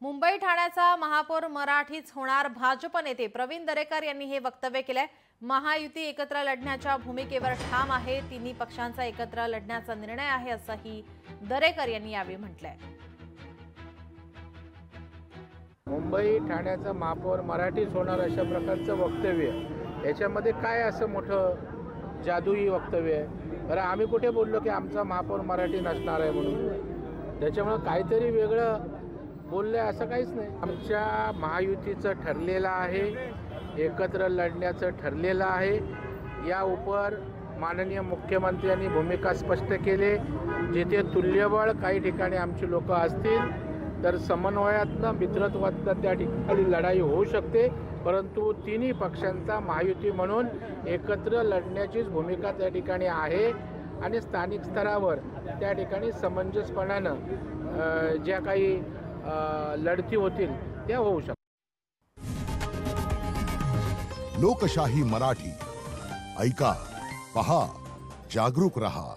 मुंबई ठाण्याचा महापौर मराठीच होणार। भाजप नेते प्रवीण दरेकर यांनी हे वक्तव्य केलंय। महायुती एकत्र लढण्याच्या भूमिकेवर ठाम आहे। तिन्ही पक्षांचा एकत्र लढण्याचा निर्णय आहे असंही दरेकर यांनी यावेळी म्हटलंय। मुंबई ठाण्याचा महापौर मराठीच होणार अशा प्रकारचं वक्तव्य, याच्यामध्ये काय असं मोठं जादुई वक्तव्य आहे? बरं, आम्ही कुठे बोललो की आमचा महापौर मराठी नसणार आहे म्हणून? त्याच्यामुळे काहीतरी वेगळं बोलले असं काहीच नाही। आमच्या महायुतीचं ठरलेलं आहे, एकत्र लढण्याचं ठरलेलं आहे। या उपर माननीय मुख्यमंत्र्यांनी भूमिका स्पष्ट केली। जिथे तुल्यबळ काही ठिकाणी आमची लोक असतील तर समन्वयातनं मित्रत्वातनं त्या ठिकाणी लढाई होऊ शकते, परंतु तिन्ही पक्षांचा महायुती म्हणून एकत्र लढण्याचीच भूमिका त्या ठिकाणी आहे आणि स्थानिक स्तरावर त्या ठिकाणी समंजसपणानं ज्या काही लढती होतील त्या होऊ शकतात। लोकशाही मराठी ऐका, पहा, जागरूक रहा।